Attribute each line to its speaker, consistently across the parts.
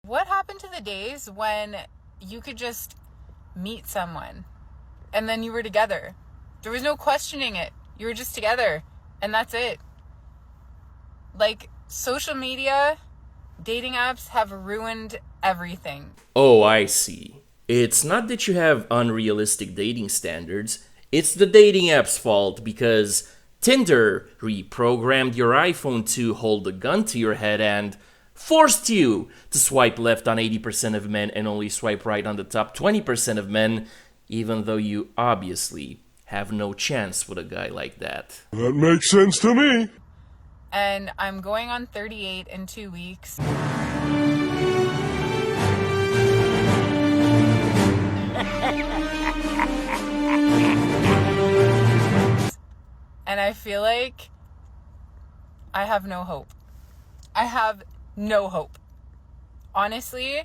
Speaker 1: What happened to the days when you could just meet someone and then you were together? There was no questioning it. You were just together and that's it. Like, social media, dating apps have ruined everything.
Speaker 2: Oh, I see. It's not that you have unrealistic dating standards, it's the dating app's fault because Tinder reprogrammed your iPhone to hold a gun to your head and forced you to swipe left on 80% of men and only swipe right on the top 20% of men, even though you obviously have no chance with a guy like that.
Speaker 3: That makes sense to me.
Speaker 1: And I'm going on 38 in 2 weeks. And I feel like I have no hope. I have no hope. Honestly,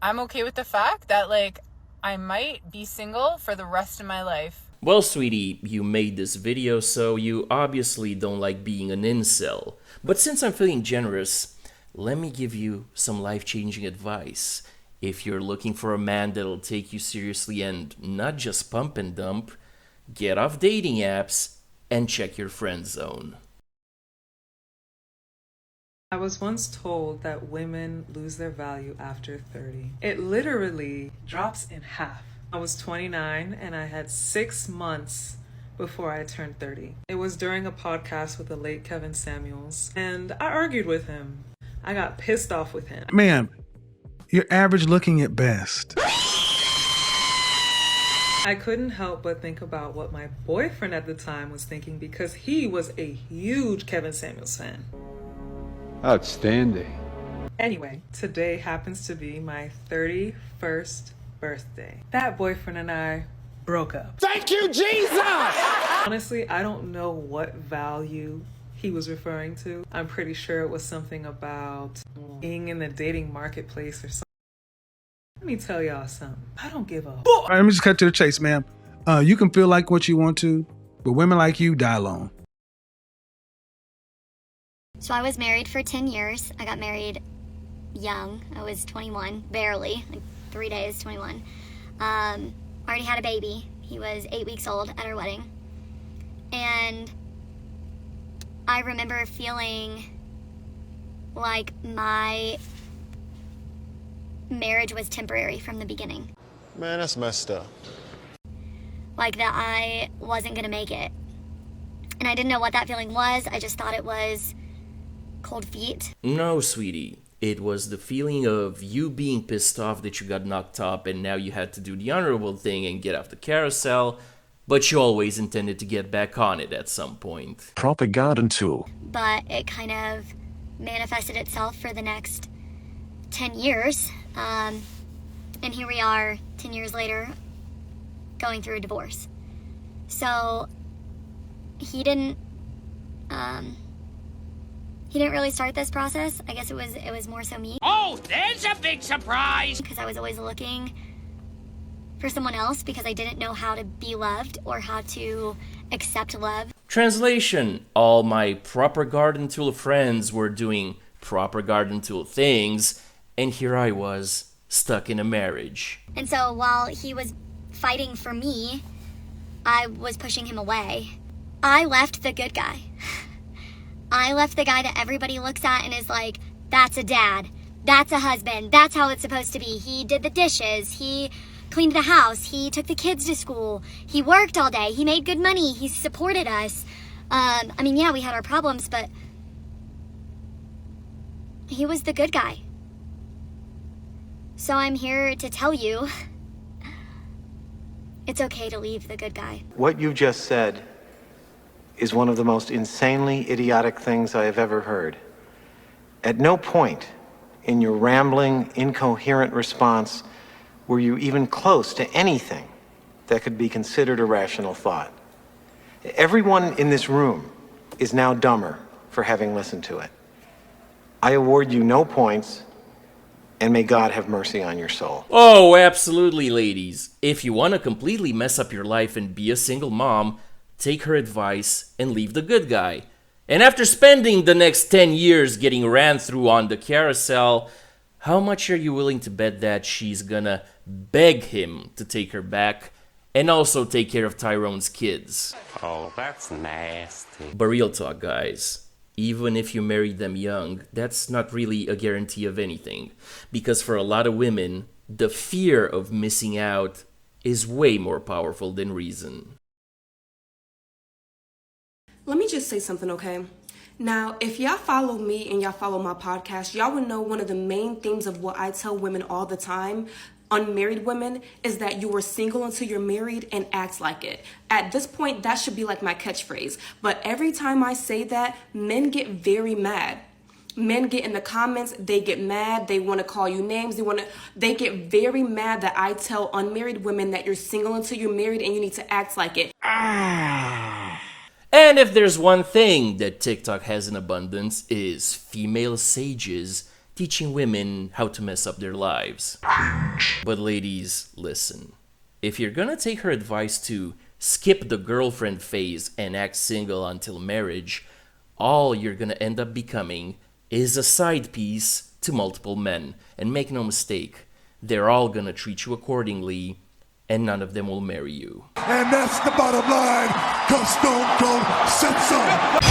Speaker 1: I'm okay with the fact that, like, I might be single for the rest of my life.
Speaker 2: Well, sweetie, you made this video, so you obviously don't like being an incel. But since I'm feeling generous, let me give you some life-changing advice. If you're looking for a man that'll take you seriously and not just pump and dump, get off dating apps and check your friend zone.
Speaker 4: I was once told that women lose their value after 30. It literally drops in half. I was 29 and I had 6 months before I turned 30. It was during a podcast with the late Kevin Samuels, and I argued with him. I got pissed off with him.
Speaker 5: Ma'am, you're average looking at best.
Speaker 4: I couldn't help but think about what my boyfriend at the time was thinking because he was a huge Kevin Samuels fan.
Speaker 6: Outstanding.
Speaker 4: Anyway, today happens to be my 31st birthday. That boyfriend and I broke up.
Speaker 3: Thank you, Jesus!
Speaker 4: Honestly, I don't know what value he was referring to. I'm pretty sure it was something about being in the dating marketplace or something. Let me tell y'all something. I don't give a
Speaker 5: All right, let me just cut to the chase, ma'am. You can feel like what you want to, but women like you die alone.
Speaker 7: So I was married for 10 years. I got married young. I was 21, barely, like 3 days, 21. Already had a baby. He was 8 weeks old at our wedding. And I remember feeling like my marriage was temporary from the beginning.
Speaker 3: Man, that's messed up.
Speaker 7: Like that I wasn't gonna make it. And I didn't know what that feeling was. I just thought it was cold feet.
Speaker 2: No, sweetie. It was the feeling of you being pissed off that you got knocked up and now you had to do the honorable thing and get off the carousel, but you always intended to get back on it at some point.
Speaker 8: Proper garden tool.
Speaker 7: But it kind of manifested itself for the next 10 years. And here we are 10 years later going through a divorce. So he didn't really start this process. I guess it was more so me.
Speaker 9: Oh, there's a big surprise!
Speaker 7: Because I was always looking for someone else because I didn't know how to be loved or how to accept love.
Speaker 2: Translation: all my proper garden tool friends were doing proper garden tool things, and here I was, stuck in a marriage.
Speaker 7: And so while he was fighting for me, I was pushing him away. I left the good guy. I left the guy that everybody looks at and is like, that's a dad, that's a husband, that's how it's supposed to be. He did the dishes, he cleaned the house, he took the kids to school, he worked all day, he made good money, he supported us. I mean, yeah, we had our problems, but he was the good guy. So I'm here to tell you, it's okay to leave the good guy.
Speaker 10: What you just said is one of the most insanely idiotic things I have ever heard. At no point in your rambling, incoherent response were you even close to anything that could be considered a rational thought. Everyone in this room is now dumber for having listened to it. I award you no points, and may God have mercy on your soul.
Speaker 2: Oh, absolutely, ladies. If you want to completely mess up your life and be a single mom, take her advice and leave the good guy. And after spending the next 10 years getting ran through on the carousel, how much are you willing to bet that she's gonna beg him to take her back and also take care of Tyrone's kids?
Speaker 9: Oh, that's nasty.
Speaker 2: But real talk, guys, even if you married them young, that's not really a guarantee of anything. Because for a lot of women, the fear of missing out is way more powerful than reason.
Speaker 6: Let me just say something, okay? Now, if y'all follow me and y'all follow my podcast, y'all would know one of the main themes of what I tell women all the time, unmarried women, is that you were single until you're married and act like it. At this point, that should be like my catchphrase. But every time I say that, men get very mad. Men get in the comments, they get mad, they want to call you names, they get very mad that I tell unmarried women that you're single until you're married and you need to act like it.
Speaker 2: And if there's one thing that TikTok has in abundance, is female sages teaching women how to mess up their lives. But ladies, listen. If you're gonna take her advice to skip the girlfriend phase and act single until marriage, all you're gonna end up becoming is a side piece to multiple men. And make no mistake, they're all gonna treat you accordingly, and none of them will marry you.
Speaker 3: And that's the bottom line, 'cause Stone Cold said so.